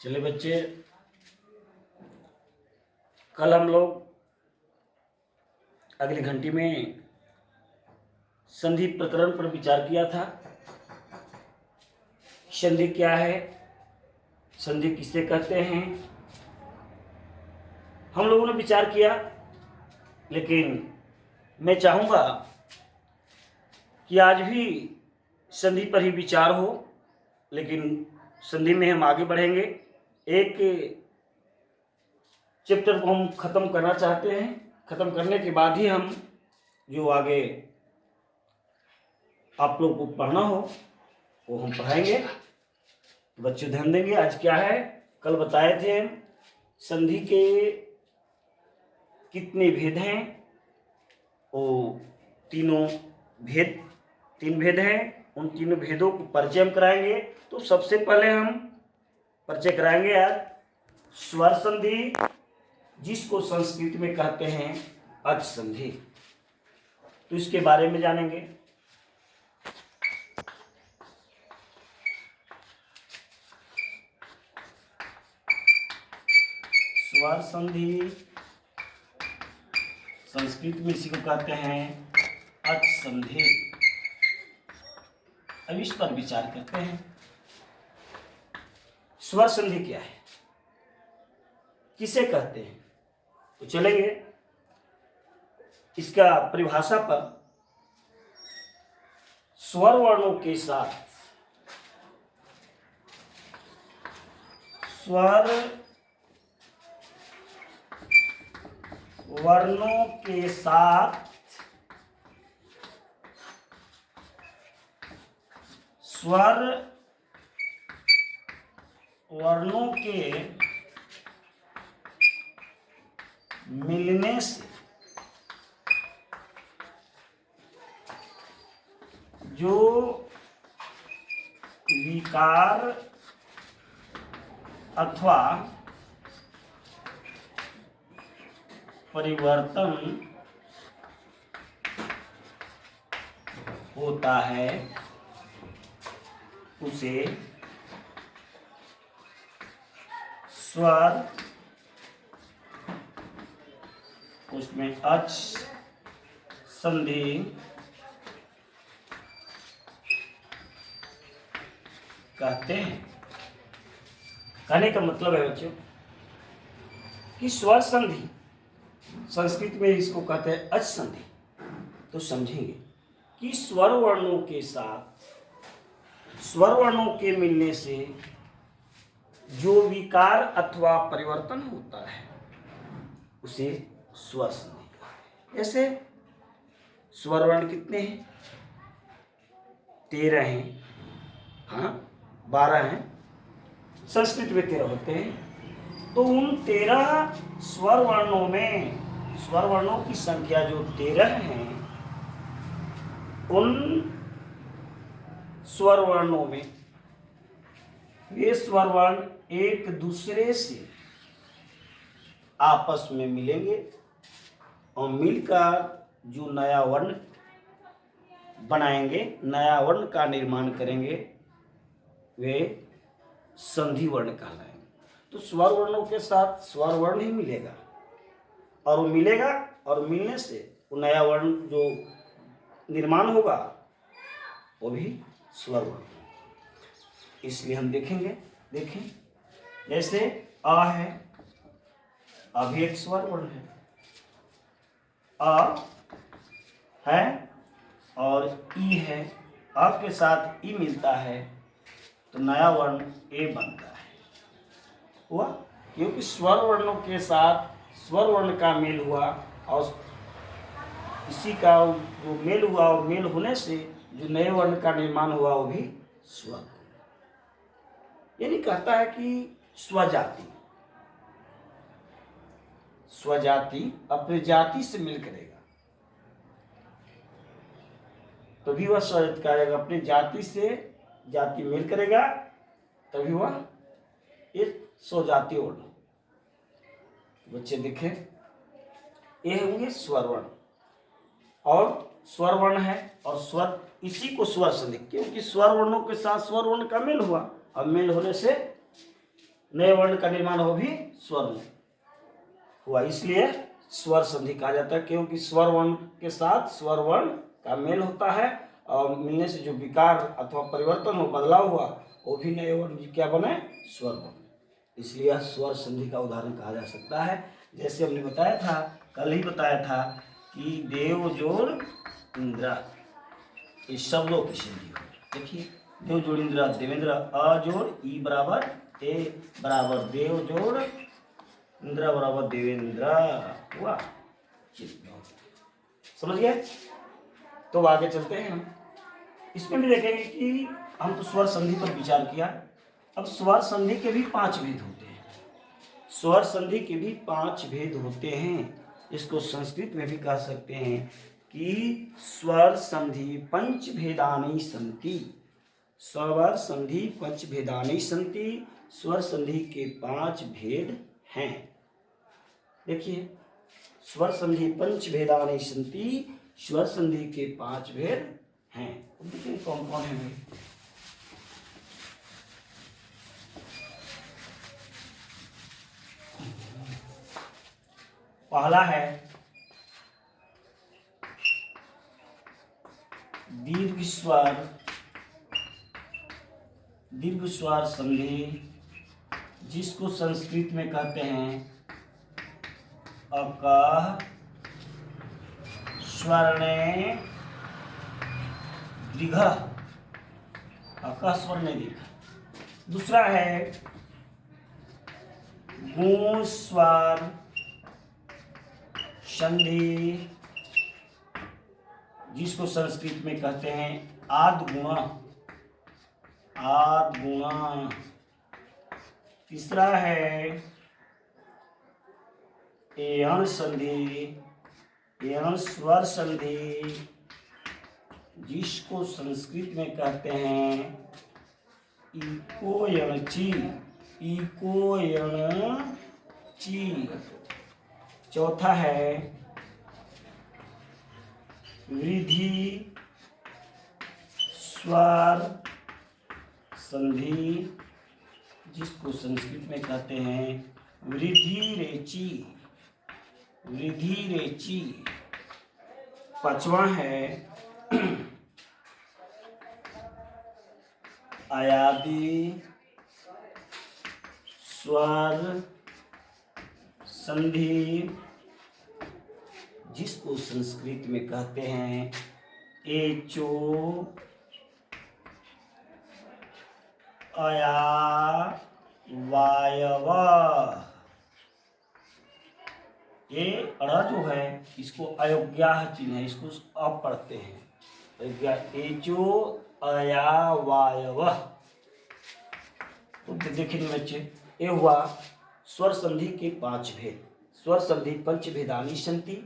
चलिए बच्चे, कल हम लोग अगली घंटी में संधि प्रकरण पर विचार किया था। संधि क्या है, संधि किसे कहते हैं, हम लोगों ने विचार किया। लेकिन मैं चाहूँगा कि आज भी संधि पर ही विचार हो, लेकिन संधि में हम आगे बढ़ेंगे। एक चैप्टर को हम ख़त्म करना चाहते हैं, ख़त्म करने के बाद ही हम जो आगे आप लोग को पढ़ना हो वो हम पढ़ाएंगे। बच्चे ध्यान देंगे। आज क्या है, कल बताए थे संधि के कितने भेद हैं, वो तीन भेद हैं। उन तीनों भेदों को परिचय हम कराएंगे। तो सबसे पहले हम परिचय कराएंगे आज स्वर संधि, जिसको संस्कृत में कहते हैं अच संधि। तो इसके बारे में जानेंगे। स्वर संधि संस्कृत में इसी को कहते हैं अच संधि। अब इस पर विचार करते हैं। स्वर संधि क्या है, किसे कहते हैं, तो चलेंगे इसका परिभाषा पर। स्वर वर्णों के साथ, स्वर वर्णों के साथ स्वर वर्णों के मिलने से जो विकार अथवा परिवर्तन होता है उसे स्वर, उसमें अच संधि कहते हैं। कहने का मतलब है बच्चों कि स्वर संधि संस्कृत में इसको कहते हैं अच संधि। तो समझेंगे कि स्वर वर्णों के साथ स्वर वर्णों के मिलने से जो विकार अथवा परिवर्तन होता है उसे स्वर संधि कहते हैं। जैसे स्वर वर्ण कितने हैं, 13 हैं, हाँ 12 हैं, संस्कृत में 13 होते हैं। तो उन 13 स्वर वर्णों में, स्वर वर्णों की संख्या जो 13 हैं, उन स्वर वर्णों में वे स्वर वर्ण एक दूसरे से आपस में मिलेंगे और मिलकर जो नया वर्ण बनाएंगे, नया वर्ण का निर्माण करेंगे, वे संधि वर्ण कहलाएंगे। तो स्वर वर्णों के साथ स्वर वर्ण ही मिलेगा, और वो मिलेगा और मिलने से वो नया वर्ण जो निर्माण होगा वो भी स्वर वर्ण। इसलिए हम देखेंगे, देखें जैसे अ है, अभी एक स्वर वर्ण है, अ है और ई है। अ के साथ ई मिलता है तो नया वर्ण ए बनता है। हुआ क्योंकि स्वर वर्णों के साथ स्वर वर्ण का मेल हुआ, और इसी का जो मेल हुआ और मेल होने से जो नए वर्ण का निर्माण हुआ वो भी स्वर। यानी कहता है कि स्वजाति, स्वजाति अपने जाति से मिल करेगा तभी वह स्वजाति करेगा। अपनी जाति से जाति मेल करेगा तभी वह एक स्वजाति वर्ण। बच्चे देखें, ये होंगे स्वर वर्ण, और स्वर वर्ण है और स्वर, इसी को स्वर संधि, क्योंकि स्वर वर्णों के साथ स्वर वर्ण का मेल हुआ और मेल होने से नए वर्ण का निर्माण हो भी स्वर में हुआ, इसलिए स्वर संधि कहा जाता है, क्योंकि स्वर वर्ण के साथ स्वर वर्ण का मेल होता है और मिलने से जो विकार अथवा परिवर्तन हो, बदलाव हुआ, वो भी नए वर्ण क्या बने, स्वर बने। इसलिए यह स्वर संधि का उदाहरण कहा जा सकता है। जैसे हमने बताया था, कल ही बताया था कि देव जोड़ इंद्रा, इस शब्दों की संधि हो। देखिए, देव जोड़ इंद्रा, देवेंद्र, अ जोड़ ई बराबर ए बराबर देव जोड़ इंद्रा बराबर देवेंद्र हुआ। समझ गए? तो आगे चलते हैं हम। इसमें भी देखेंगे कि हम तो स्वर संधि पर विचार किया। अब स्वर संधि के भी 5 भेद होते हैं। स्वर संधि के भी 5 भेद होते हैं। इसको संस्कृत में भी कह सकते हैं कि स्वर संधि पंच भेदानि सन्ति। स्वर संधि पंच भेदानि सन्ति। स्वर संधि के 5 भेद हैं। देखिए, स्वर संधि पंच भेदानि सन्ति, स्वर संधि के 5 भेद हैं। देखिए कौन कौन है भाई। पहला है दीर्घ स्वर संधि, जिसको संस्कृत में कहते हैं अक स्वरने दीर्घ, अक स्वरने दीर्घ। दूसरा है गुण स्वर संधि, जिसको संस्कृत में कहते हैं आद गुणा। तीसरा है एयण संधि, एयण स्वर संधि, जिसको संस्कृत में कहते हैं इको यणची। चौथा है वृद्धि स्वर संधि, जिसको संस्कृत में कहते हैं वृद्धि रेची। पांचवा है आयादी स्वर संधि, जिसको संस्कृत में कहते हैं एचो अया वायव। ये अड़ा जो है, इसको अयोग्या चिन्ह है, इसको अब पढ़ते हैं एचो अया वायव। तो देखिए बच्चे, ये हुआ स्वर संधि के 5 भेद। स्वर संधि पंच भेदानि सन्ति।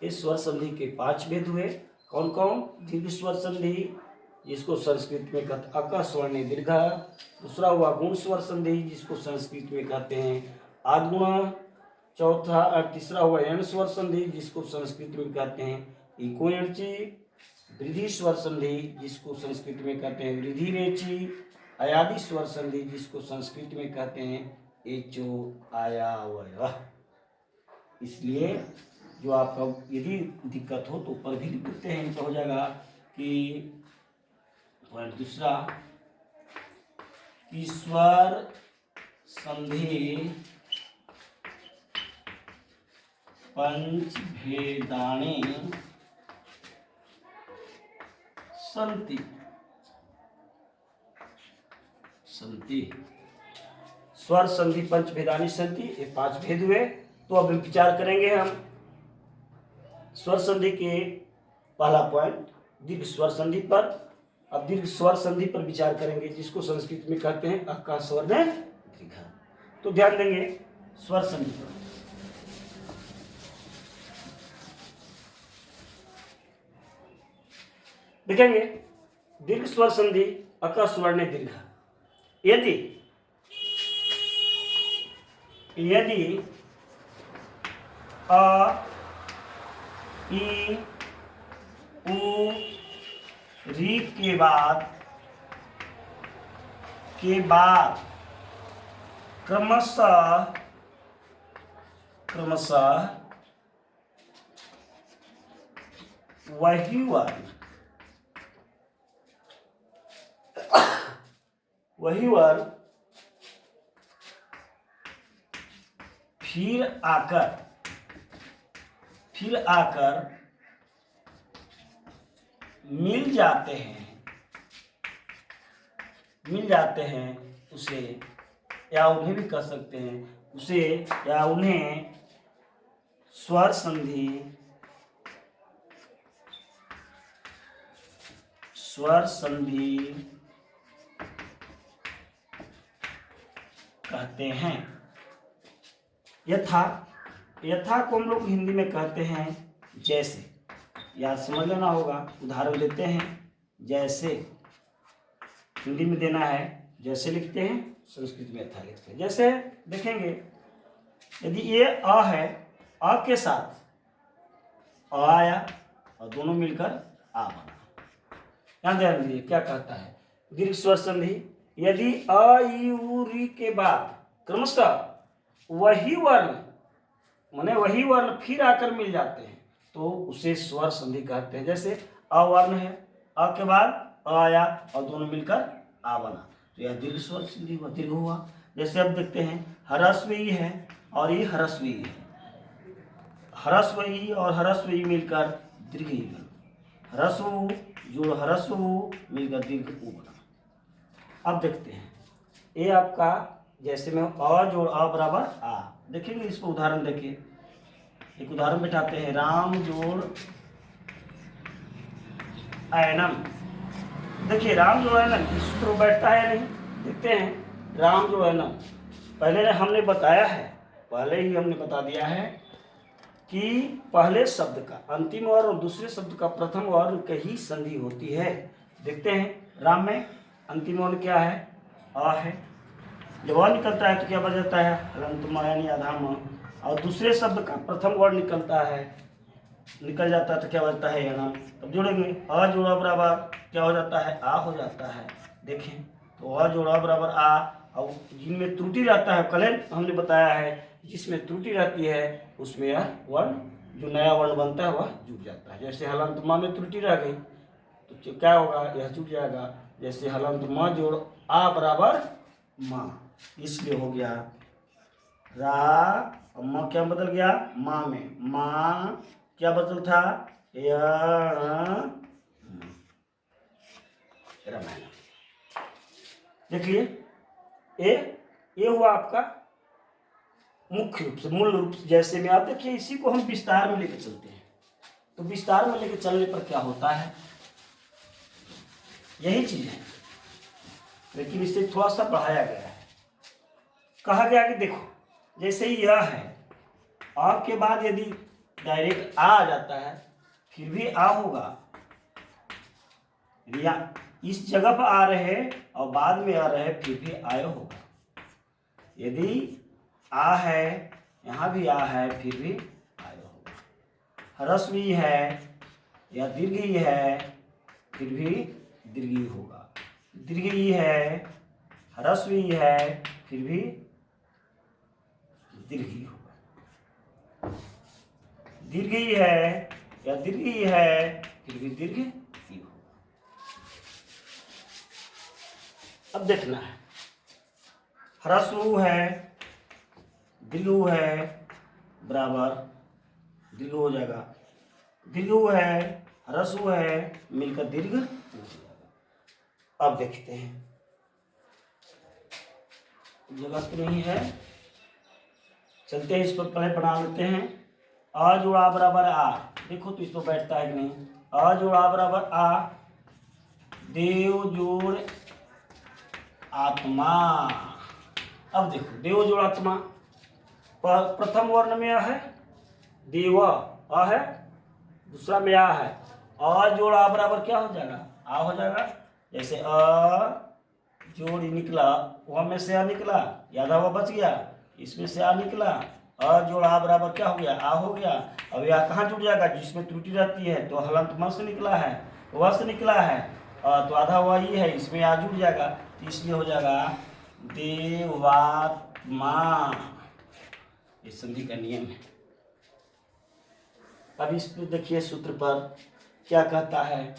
इस स्वर संधि के 5 भेद हुए। कौन कौन? दीर्घ स्वर संधि, जिसको संस्कृत में कहते अक स्वर्ण दीर्घ। दूसरा हुआ गुण स्वर संधि, जिसको संस्कृत में कहते हैं आद्गुण। तीसरा हुआ एण स्वर संधि, जिसको संस्कृत में कहते हैं इको एणची। वृद्धि स्वर संधि, जिसको संस्कृत में कहते हैं वृद्धि रेची। अयादि स्वर संधि, जिसको संस्कृत में कहते हैं एचो आयावय। इसलिए जो आपका यदि दिक्कत हो तो ऊपर भी लिखते हैं, तो हो जाएगा कि पॉइंट दूसरा कि स्वर संधि पंच भेदानि सन्ति। स्वर संधि पंच भेदानि सन्ति, ये 5 भेद हुए। तो अब विचार करेंगे हम स्वर संधि के पहला पॉइंट दीर्घ स्वर संधि पर। अब दीर्घ स्वर संधि पर विचार करेंगे, जिसको संस्कृत में कहते हैं अका स्वर्ण दीर्घ। तो ध्यान देंगे स्वर संधि पर। देखेंगे दीर्घ स्वर संधि अका स्वर्ण दीर्घ। यदि अ ई उ री के बाद क्रमशः वही वर्ण फिर आकर मिल जाते हैं उसे, या उन्हें भी कह सकते हैं उसे या उन्हें स्वर संधि कहते हैं। यथा को हम लोग हिंदी में कहते हैं जैसे, याद समझ लेना होगा। उदाहरण देते हैं, जैसे हिंदी में देना है जैसे लिखते हैं, संस्कृत में यथा लिखते हैं। जैसे देखेंगे, यदि ये अ है, अ के साथ अ आया और दोनों मिलकर आ बना। ध्यान दीजिए क्या कहता है, दीर्घ स्वर संधि। यदि अ ई उ री के बाद क्रमशः वही वर्ण फिर आकर मिल जाते हैं तो उसे स्वर संधि कहते हैं। जैसे अ वर्ण है, अ के बाद अ आया और दोनों मिलकर आ बना, तो यह दीर्घ स्वर संधि हुआ, दीर्घ हुआ। जैसे अब देखते हैं, ह्रस्व ई है और ये ह्रस्व ई है, ह्रस्व ई और ह्रस्व ई मिलकर दीर्घ ई बना, ह्रस्व जोड़ ह्रस्व मिलकर दीर्घ उ बना। अब देखते हैं, ये आपका जैसे में अ जोड़ अ बराबर आ, देखेंगे इसको उदाहरण देखिए। एक उदाहरण बैठाते हैं, राम जोड़ ऐनम। देखिए राम जो ऐनम इस सूत्र बैठता है नहीं, देखते हैं राम जो ऐनम। पहले हमने बताया है, पहले ही हमने बता दिया है कि पहले शब्द का अंतिम वर्ण और दूसरे शब्द का प्रथम वर्ण की ही संधि होती है। देखते हैं, राम में अंतिम वर्ण क्या है, अ है। जब अ निकलता है तो क्या बन जाता है, हलंत म यानी आधा म। और दूसरे शब्द का प्रथम वर्ण निकल जाता है तो क्या बचता है, यनम। तब जोड़ेंगे, अ जोड़ा बराबर क्या हो जाता है, आ हो जाता है। देखें तो अ जोड़ा बराबर आ, और जिनमें त्रुटि रहता है, कल हमने बताया है जिसमें त्रुटि रहती है उसमें यह वर्ण, जो नया वर्ण बनता है वह जुट जाता है। जैसे हलंत म में त्रुटि रह गई तो क्या होगा, यह जुट जाएगा। जैसे हलंत म जोड़ आ बराबर माँ, इसलिए हो गया रा, म क्या बदल गया, माँ में, माँ क्या बदल था, रामायण। देखिए ये हुआ आपका मुख्य रूप से, मूल रूप से। जैसे में आप देखिए, इसी को हम विस्तार में लेकर चलते हैं, तो विस्तार में लेकर चलने पर क्या होता है, यही चीज है, लेकिन इसे थोड़ा सा बढ़ाया गया है। कहा गया कि देखो, जैसे ही यह है, आ के बाद यदि डायरेक्ट आ जाता है फिर भी आ होगा, या इस जगह पर आ रहे और बाद में आ रहे फिर भी आय होगा। यदि आ है, यहाँ भी आ है, फिर भी आय होगा। ह्रस्व ई है या दीर्घ ई है, फिर भी दीर्घ ई होगा। दीर्घ ई है, ह्रस्व ई है, फिर भी दीर्घ ई होगा। दीर्घ ई है या दीर्घ ई है, फिर भी दीर्घ ई होगा। अब देखना है, ह्रस्व है, दीर्घ है बराबर दीर्घ हो जाएगा, दीर्घ है, ह्रस्व है, मिलकर दीर्घ हो जाएगा। अब देखते हैं, जगह तो नहीं है, चलते हैं इस पर, पहले बना लेते हैं। आ जोड़ा बराबर आ, देखो तो इस पर बैठता है कि नहीं, आ जोड़ा बराबर आ, देव जोड़ आत्मा। अब देखो, देव जोड़ आत्मा, प्रथम वर्ण में है देव, आ है, दूसरा में आ है, आ जोड़ आ बराबर क्या हो जाएगा, आ हो जाएगा। जैसे अ जोड़ निकला, वहां में से आ निकला, याद हुआ बच गया, इसमें से आ निकला, अ जोड़ आ बराबर क्या हो गया, आ हो गया। अब यह कहाँ जुड़ जाएगा, जिसमें त्रुटि रहती है, तो हलंत म से निकला है, व से निकला है, तो आधा हुआ ही है, इसमें आ जुड़ जाएगा, तो इसलिए हो जाएगा देवात्मा, ये संधि का नियम है। अब इस पे देखिए सूत्र पर क्या कहता है,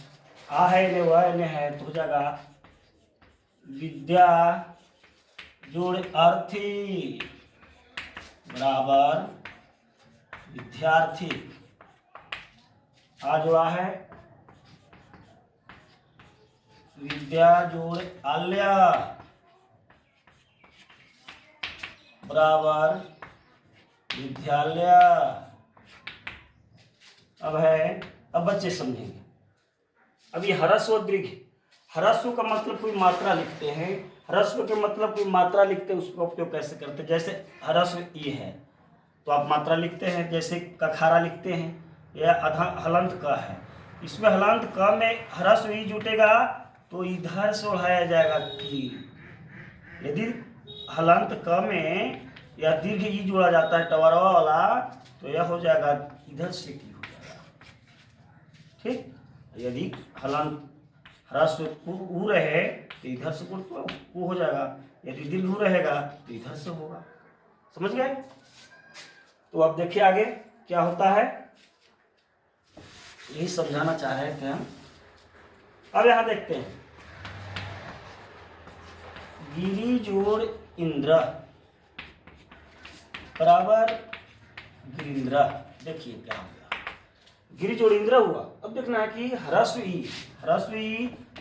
आ है ने व ने है तो हो जाएगा विद्या जोड़ अर्थी बराबर विद्यार्थी। आ जो आ है विद्या जोड़ आल्या बराबर विद्यालय। अब है, अब बच्चे समझेंगे। अब ये ह्रस्व और दीर्घ, ह्रस्व का मतलब कोई मात्रा लिखते हैं, ह्रस्व के मतलब कोई मात्रा लिखते हैं, उसका उपयोग कैसे करते हैं। जैसे ह्रस्व ई है तो आप मात्रा लिखते हैं, जैसे कखारा लिखते हैं, यह हलंत क है, इसमें हलंत क में ह्रस्व ई जुटेगा तो इधर से उड़ाया जाएगा की। यदि हलंत क में या दीर्घ ई जोड़ा जाता है टवरवा वाला तो यह हो जाएगा इधर से की हो जाएगा, ठीक। यदि हलंत ह्रस्व ऊ रहे तो इधर से ऊ हो जाएगा, यदि दीर्घ ऊ रहेगा तो इधर से होगा। समझ गए। तो अब देखिए आगे क्या होता है, यही समझाना चाह रहे थे हम। अब यहां देखते हैं, गिरी जोड़ इंद्र बराबर गिरिंद्र। देखिए क्या हो गया, गिरी जोड़ इंद्र हुआ। अब देखना है कि ह्रस्व ई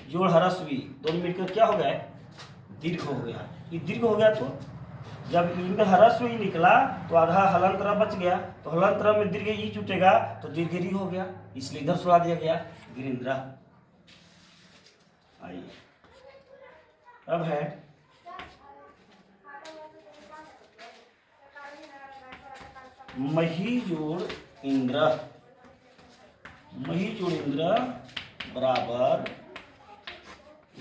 जोड़ ह्रस्व ई दोनों मिलकर क्या हो गया, दीर्घ हो गया। ये दीर्घ हो गया तो जब ई में ह्रस्व ई निकला तो आधा हलंत र बच गया, तो हलंत र में दीर्घ ई जुटेगा तो दीर्घ री हो गया, इसलिए इधर सुला दिया गया गिरिंद्र। आइए अब है मही जोड़ इंद्र, मही जोड़ इंद्र बराबर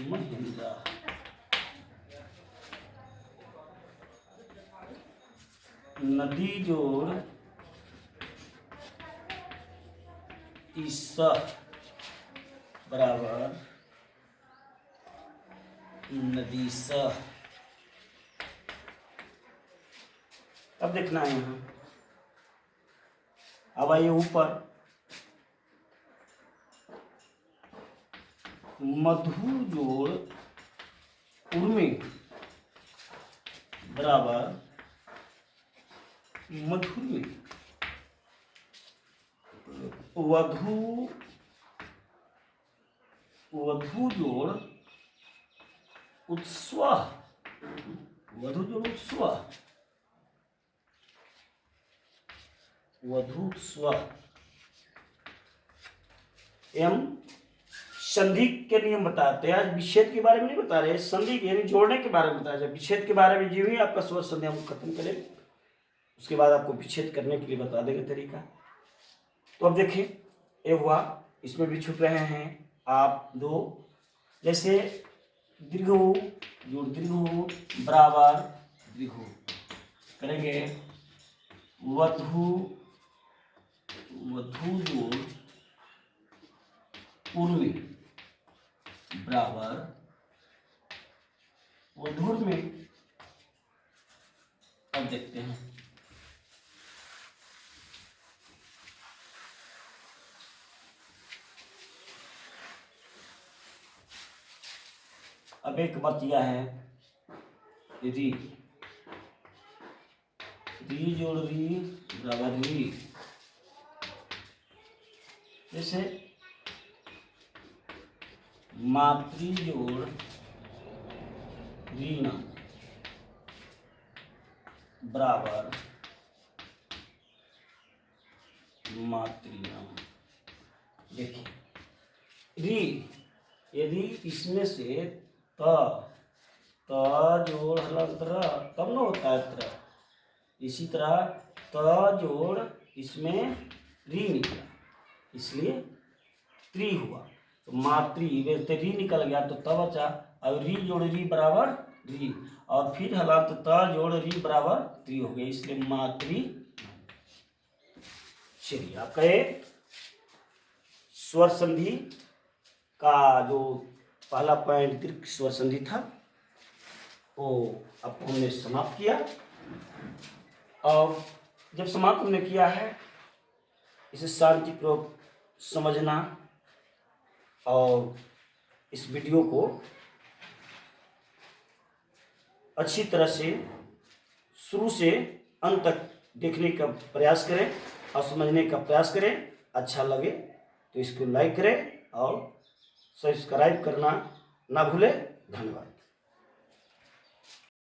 महेंद्र। नदी जोड़ ईसा बराबर नदीसा। अब देखना है यहाँ, अब आइए ऊपर, मधु जोड़ उर्मी बराबर मधुर्मी। वधु जोड़ उत्स्व, वधु जोड़ उत्स्व, वधुस्व। एम संधि के नियम बताते हैं। आज विच्छेद के बारे में नहीं बता रहे, संधि यानी जोड़ने के बारे में बताया जाए। विच्छेद के बारे में जो ही आपका स्वर संधि हम खत्म करें उसके बाद आपको विच्छेद करने के लिए बता देंगे तरीका। तो अब देखिए ये हुआ, इसमें भी छुप रहे हैं आप दो, जैसे दीर्घ जोड़ दीर्घ बराबर दीर्घ करेंगे, वधु जोड़ उर्मी बराबर वधुर्मी। अब देखते हैं, अब एक बतिया है, री जोड़ री बराबर री, जैसे मातृ जोड़ रीना बराबर मातृनाम। देखिए री, यदि इसमें से त जोड़ हलंत र तब न होता है त्र, इसी तरह त जोड़ इसमें री निकला इसलिए त्रि हुआ, तो मातृ री निकल गया तो तब बचा। अब री जोड़ री बराबर री, और फिर हलंत त जोड़ री बराबर त्रि हो गया, इसलिए मातृ। चलिए आपका ये स्वर संधि का जो पहला पॉइंट दीर्घ स्वर संधि था को अब हमने समाप्त किया। और जब समाप्त हमने किया है, इसे शांतिपूर्वक समझना और इस वीडियो को अच्छी तरह से शुरू से अंत तक देखने का प्रयास करें और समझने का प्रयास करें। अच्छा लगे तो इसको लाइक करें और सब्सक्राइब करना ना भूलें। धन्यवाद।